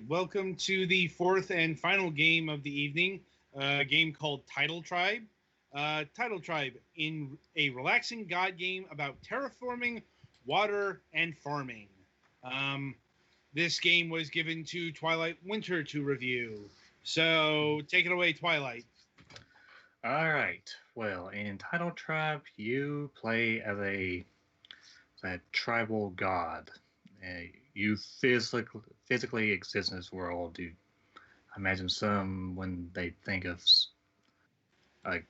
Welcome to the fourth and final game of the evening, a game called Tidal Tribe. Tidal Tribe, in a relaxing god game about terraforming, water, and farming. Um, this game was given to Twilight Winter to review. So take it away, Twilight. All right. Well, in Tidal Tribe, you play as a tribal god. You physically exist in this world. I imagine some when they think of like,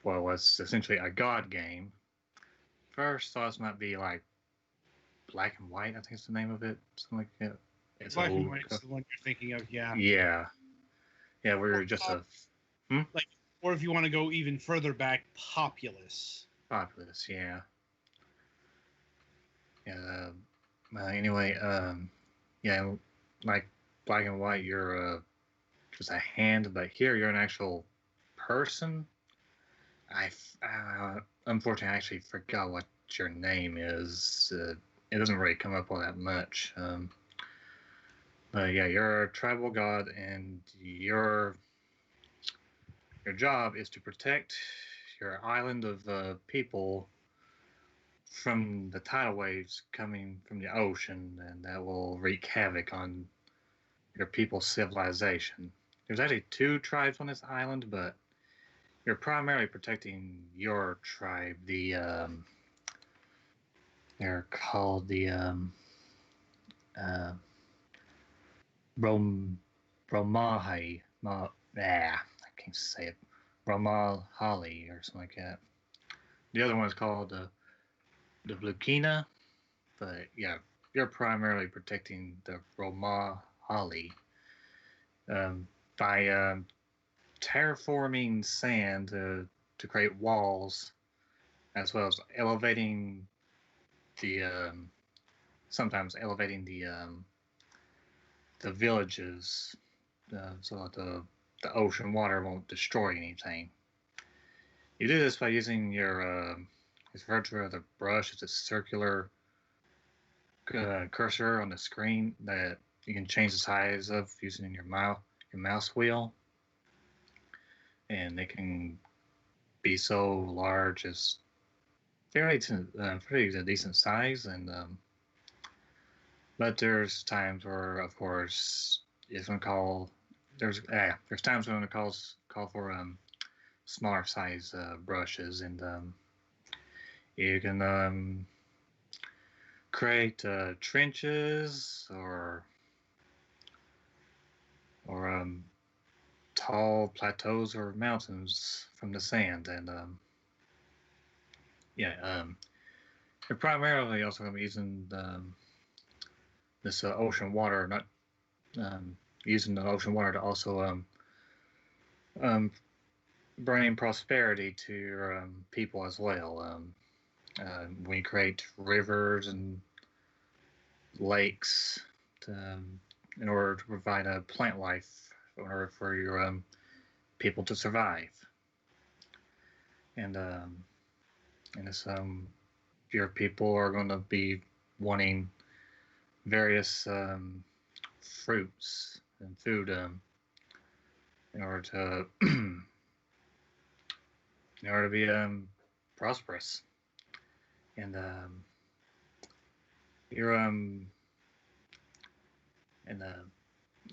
well, it's essentially a god game. First thoughts might be like Black and White. I think it's the name of it. Something like that. It's Black and old. White is the one you're thinking of, yeah. Yeah, yeah. Or, We're just a like, or if you want to go even further back, Populous. populace. Yeah, yeah. Anyway, yeah, like Black and White, you're just a hand, but here you're an actual person. Unfortunately, I actually forgot what your name is. It doesn't really come up all that much. But yeah, you're a tribal god, and your job is to protect your island of people from the tidal waves coming from the ocean, and that will wreak havoc on your people's civilization. There's actually two tribes on this island, but you're primarily protecting your tribe. They're called the uh, Rom Romahai. I can't say it. Romahali or something like that. The other one is called the Blukina, but yeah, you're primarily protecting the Romahali by terraforming sand to create walls, as well as elevating the sometimes elevating the villages so that the ocean water won't destroy anything. You do this by using it's referred to as a brush. It's a circular cursor on the screen that you can change the size of using your mouse wheel, and they can be so large as pretty decent size, and but there's times where, of course, it's gonna call there's times when it call for smaller size brushes, and you can create trenches or tall plateaus or mountains from the sand, and yeah, you're primarily also going to be using this ocean water, not using the ocean water to also um, bring prosperity to your people as well. We create rivers and lakes in order to provide a plant life in order for your people to survive. And this your people are going to be wanting various fruits and food in order to in order to be prosperous. And you're and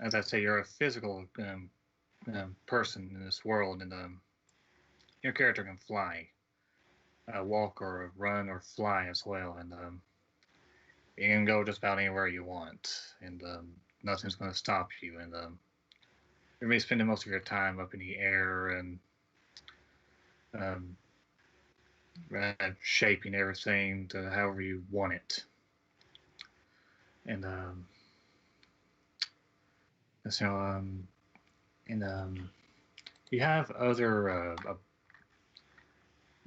as I say, you're a physical person in this world, and your character can fly, walk or run or fly as well, and you can go just about anywhere you want, and nothing's going to stop you. And you're going to be spending most of your time up in the air and um, shaping everything to however you want it. And so and you have other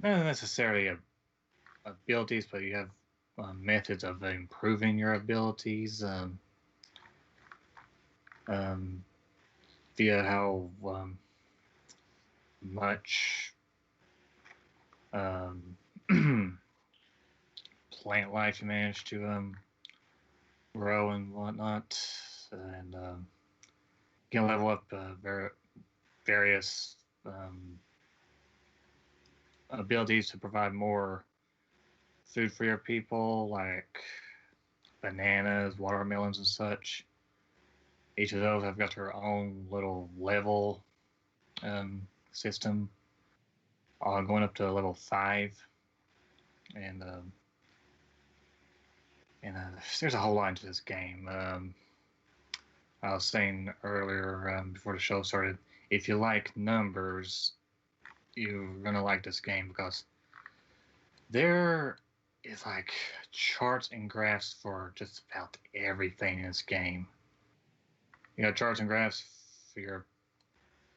not necessarily abilities, but you have methods of improving your abilities via how much plant life you manage to grow and whatnot. And You can level up various abilities to provide more food for your people, like bananas, watermelons, and such. Each of those have got their own little level system, going up to level 5, and there's a whole lot to this game. I was saying earlier before the show started, if you like numbers, you're gonna like this game because there is like charts and graphs for just about everything in this game. You got charts and graphs for your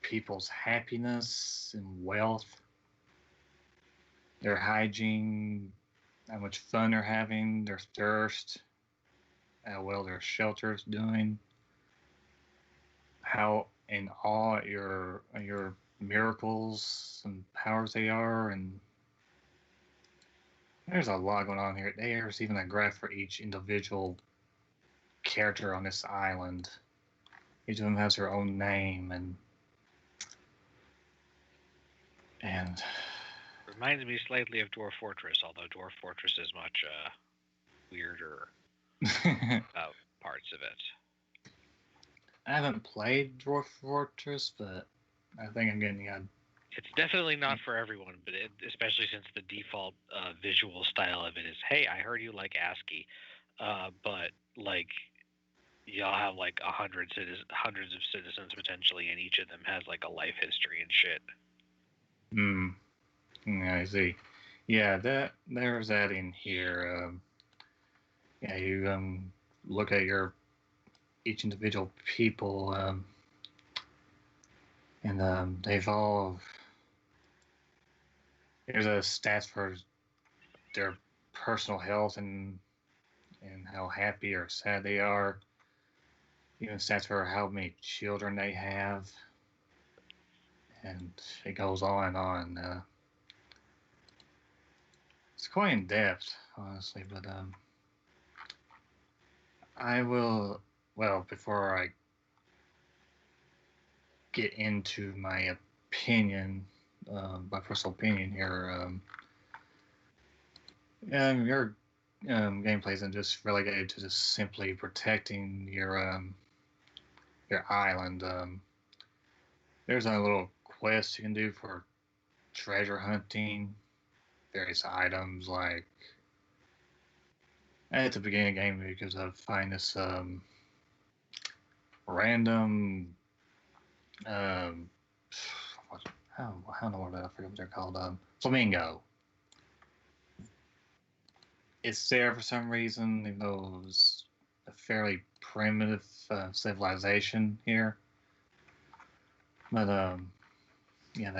people's happiness and wealth, their hygiene, how much fun they're having, their thirst, how well their shelter's doing, how in awe at your miracles and powers they are, and there's a lot going on here. There's even a graph for each individual character on this island. Each of them has their own name and Reminds me slightly of Dwarf Fortress, although Dwarf Fortress is much weirder about parts of it. I haven't played Dwarf Fortress, but I think I'm getting It's definitely not for everyone, but especially since the default visual style of it is, hey, I heard you like ASCII, but like y'all have like hundreds of citizens potentially, and each of them has like a life history and shit. Yeah, I see. Yeah, there's that in here. Yeah, you look at each individual people, and they've all there's a stats for their personal health and how happy or sad they are. Even stats for how many children they have, and it goes on and on. It's quite in depth, honestly, but I will. Well, before I get into my opinion, my personal opinion here, your gameplay isn't just relegated to just simply protecting your island. There's a little quest you can do for treasure hunting, various items like at the beginning of the game because I find this random how in the world did I forget what they're called? Flamingo. It's there for some reason, even though it was a fairly primitive civilization here. But yeah,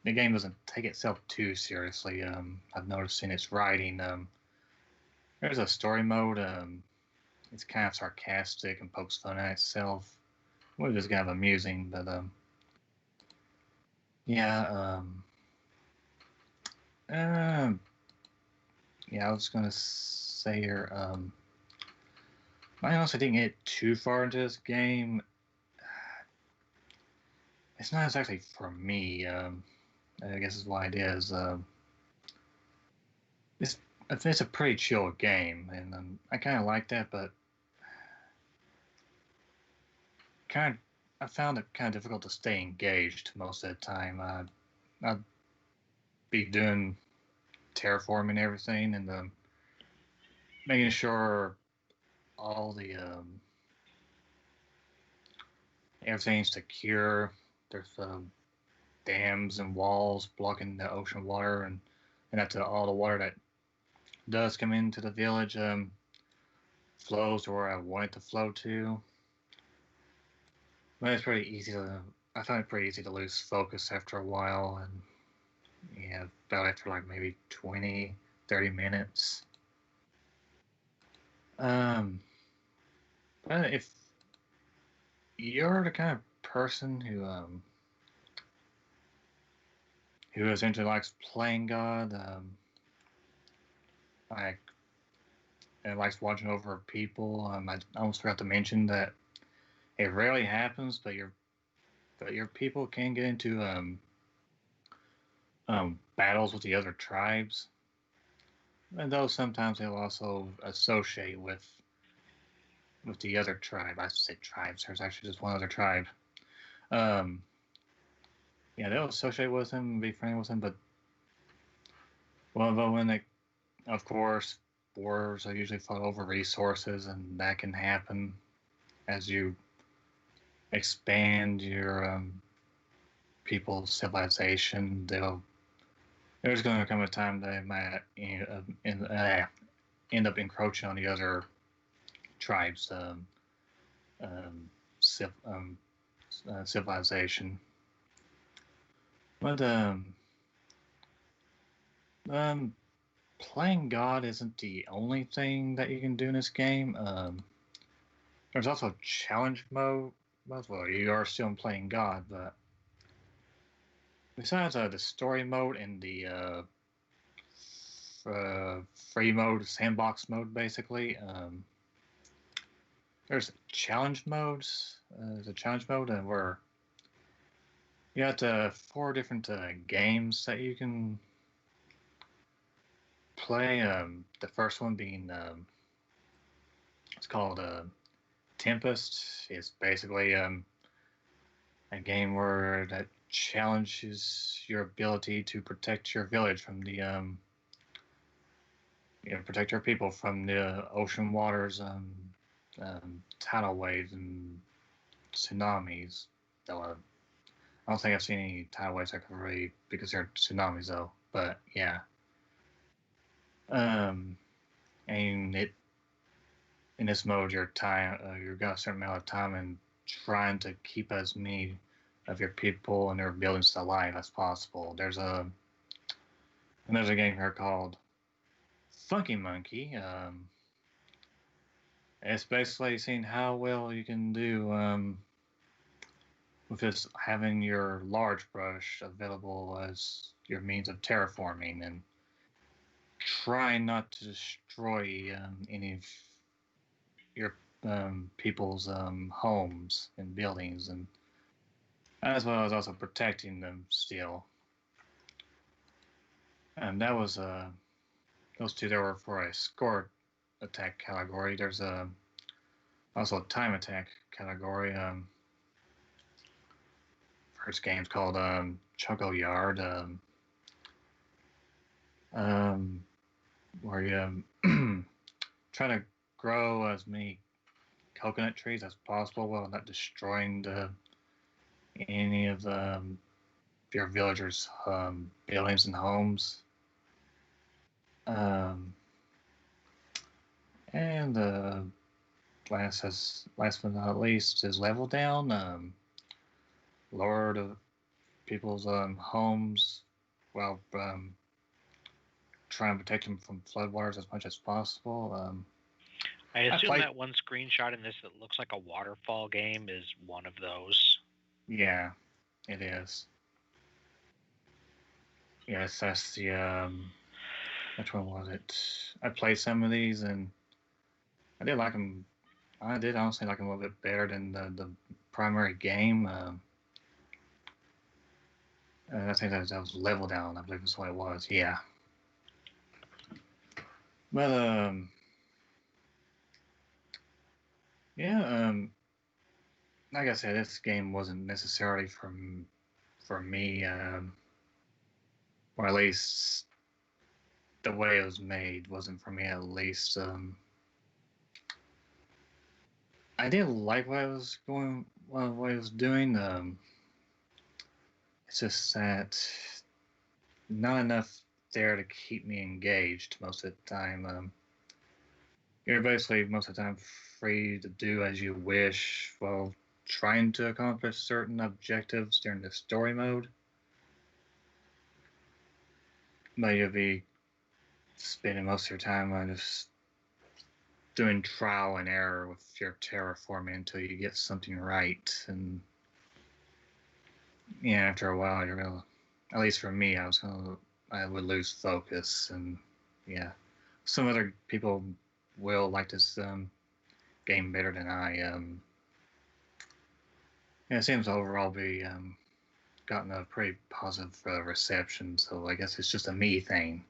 the game doesn't take itself too seriously. I've noticed in its writing, there's a story mode. It's kind of sarcastic and pokes fun at itself, which is kind of amusing. But yeah, yeah, I was gonna say here. I honestly didn't get too far into this game. It's not exactly for me. I guess is why it is. It's a pretty chill game, and I kind of like that, but I found it kind of difficult to stay engaged most of the time. I'd be doing terraforming and everything, and making sure all the everything's secure. There's dams and walls blocking the ocean water, and that's all the water that does come into the village flows to where I want it to flow to. But it's pretty easy to. I find it pretty easy to lose focus after a while, and yeah, about after like maybe 20, 30 minutes. But if you're the kind of person who essentially likes playing God, like and likes watching over people, I almost forgot to mention that it rarely happens, but your but your people can get into battles with the other tribes, and though sometimes they'll also associate with the other tribe. I said tribes. There's actually just one other tribe. Um, yeah, they'll associate with him and be friendly with him, but when they, of course, wars are usually fought over resources, and that can happen as you expand your people's civilization. There's going to come a time they might end up encroaching on the other tribes' um, civilization. But um, playing God isn't the only thing that you can do in this game. There's also challenge mode. Well, you are still playing God, but besides the story mode and the free mode, sandbox mode, basically, there's challenge modes. There's a challenge mode where you got 4 different games that you can play. The first one being it's called Tempest. It's basically a game where that challenges your ability to protect your village from the protect your people from the ocean waters, tidal waves and tsunamis. Though I don't think I've seen any tidal waves that can really be considered tsunamis though. But yeah, and it in this mode you've got a certain amount of time and trying to keep as many of your people and their buildings alive as possible. There's a game here called Funky Monkey. It's basically seeing how well you can do with just having your large brush available as your means of terraforming and trying not to destroy any of your people's homes and buildings, and as well as also protecting them still. And that was those two that were for a score attack category. There's also a time attack category. First game's called Choco Yard, where you try to grow as many coconut trees as possible while not destroying any of your villagers' buildings and homes. And last but not least is Level Down. Lower the people's homes while trying to protect them from floodwaters as much as possible. I assume that one screenshot in this that looks like a waterfall game is one of those. Yeah, it is. Yes, that's the which one was it? I played some of these and I did like them. I did honestly like them a little bit better than the primary game. I think that was Level Down. I believe that's what it was. Yeah. But yeah. Like I said, this game wasn't necessarily for me, or at least the way it was made wasn't for me. At least, I did like what I was doing. It's just that not enough there to keep me engaged most of the time. You're basically most of the time free to do as you wish while trying to accomplish certain objectives during the story mode. But you'll be spending most of your time on just doing trial and error with your terraforming until you get something right. And yeah, after a while, you're gonna, at least for me, I would lose focus. And yeah, some other people will like this game better than I. Yeah, it seems overall be gotten a pretty positive reception. So I guess it's just a me thing.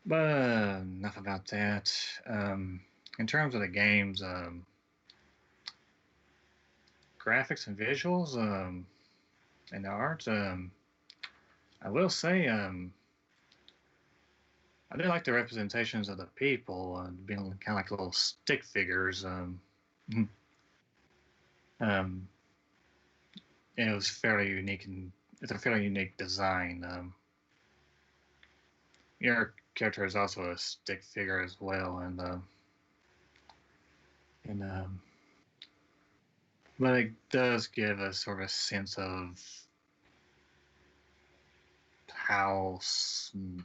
But enough about that. In terms of the games, graphics and visuals, and the art, I will say, I do like the representations of the people, being kind of like little stick figures. Um, it was fairly unique, and it's a fairly unique design. Your character is also a stick figure as well, and but it does give a sort of sense of how small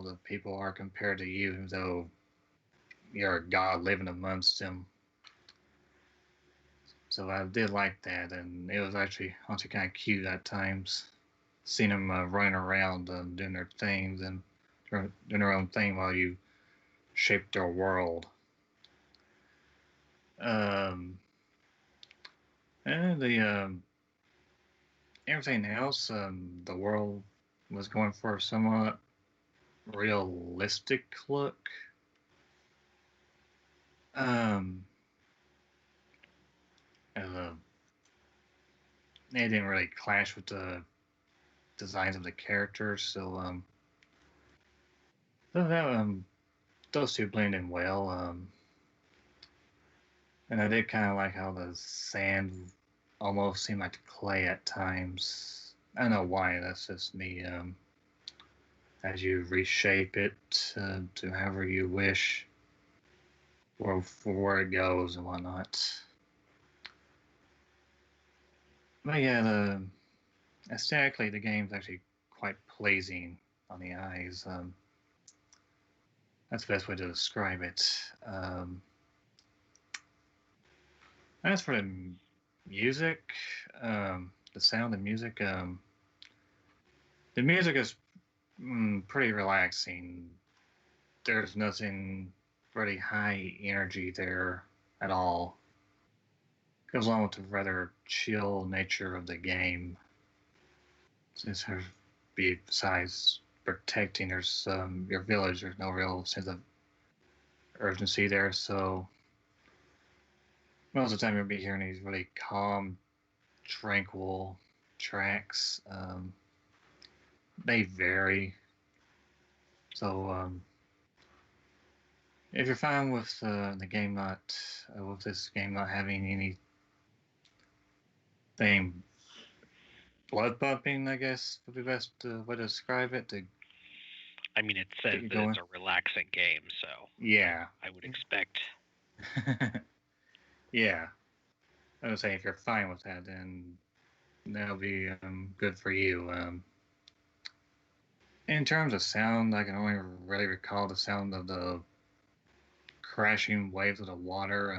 the people are compared to you, even though you're a god living amongst them. So I did like that, and it was actually kind of cute at times, seeing them running around doing their things and doing their own thing while you shape their world. Um, and the everything else, the world was going for a somewhat realistic look. Um, it didn't really clash with the designs of the characters, so that, those two blend in well. And I did kind of like how the sand almost seemed like clay at times. I don't know why. That's just me. As you reshape it to however you wish, or for where it goes and whatnot. But yeah, aesthetically, the game's actually quite pleasing on the eyes. That's the best way to describe it. As for the music, the sound of music, the music is pretty relaxing. There's nothing really high energy there at all. Goes along with the rather chill nature of the game. Since there's besides protecting your village, there's no real sense of urgency there. So most of the time you'll be hearing these really calm, tranquil tracks. They vary. So if you're fine with the game not with this game not having anything blood pumping, I guess would be the best way to describe it. I mean, it says that it's a relaxing game, so yeah, I would expect. Yeah, I would say if you're fine with that, then that'll be good for you. In terms of sound, I can only really recall the sound of the crashing waves of the water.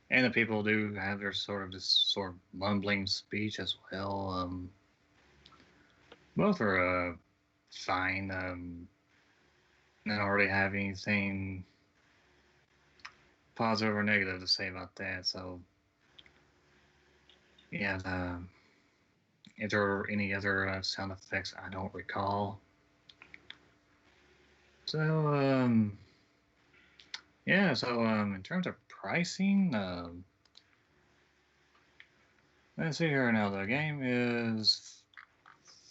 And the people do have their this sort of mumbling speech as well. Both are fine. I don't really have anything positive or negative to say about that. So, yeah, if there are any other sound effects, I don't recall. So, yeah, so in terms of pricing, let's see here now. The game is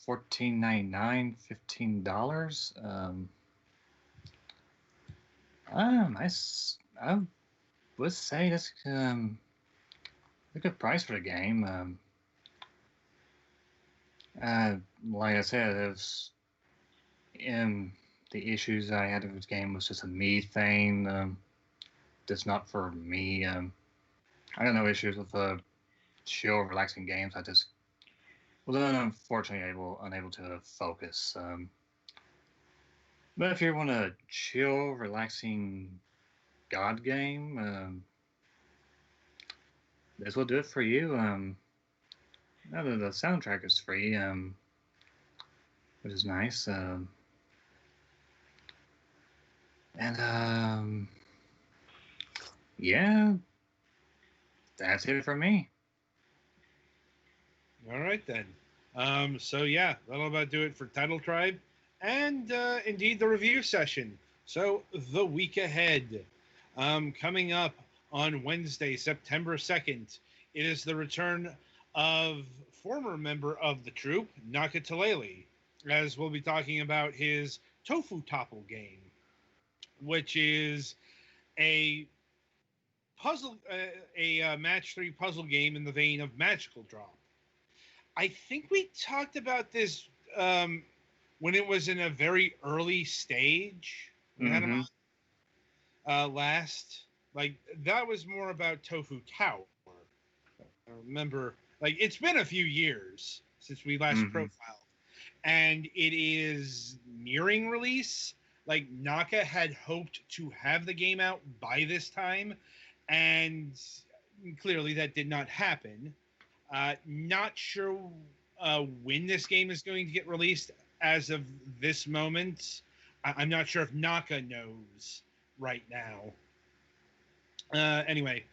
$14.99, $15. I would say that's a good price for the game. Like I said, it was the issues I had with the game was just a me thing. That's not for me. I got no issues with chill, relaxing games. I just was unfortunately unable to focus. But if you want a chill, relaxing God game, this will do it for you. Now that the soundtrack is free, which is nice. And Yeah, that's it for me. All right then. So yeah, that'll about do it for Title Tribe, and indeed the review session. So the week ahead, coming up on Wednesday, September 2nd, it is the return of former member of the troupe, Nakatalele, as we'll be talking about his Tofu Topple game, which is a match 3 puzzle game in the vein of Magical Drop. I think we talked about this when it was in a very early stage. We had him on last. Like, that was more about Tofu Tower. I remember, like, it's been a few years since we last profiled. And it is nearing release. Like, Naka had hoped to have the game out by this time. And clearly that did not happen. Not sure when this game is going to get released as of this moment. I'm not sure if Naka knows right now. Anyway,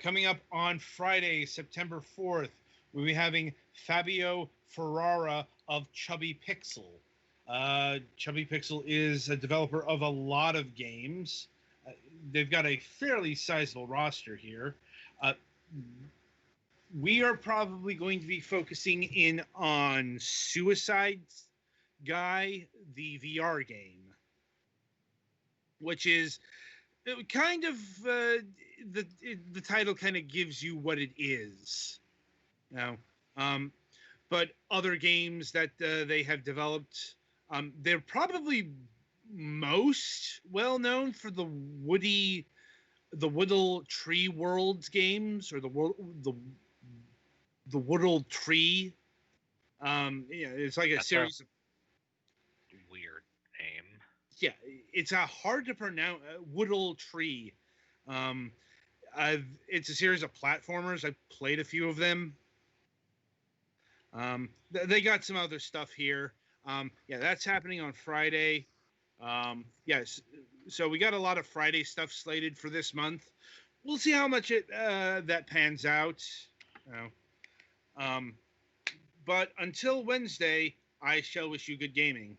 coming up on Friday, September 4th, we'll be having Fabio Ferrara of Chubby Pixel. Chubby Pixel is a developer of a lot of games. They've got a fairly sizable roster here. We are probably going to be focusing in on Suicide Guy, the VR game, which is kind of the title kind of gives you what it is. Now, but other games that they have developed, they're probably most well known for the Woodle Tree Worlds games, or the Woodle Tree. It's like a series of weird name. Yeah, it's a hard to pronounce. Woodle Tree. It's a series of platformers. I've played a few of them. They got some other stuff here. That's happening on Friday. Yes, so we got a lot of Friday stuff slated for this month. We'll see how much that pans out. But until Wednesday, I shall wish you good gaming.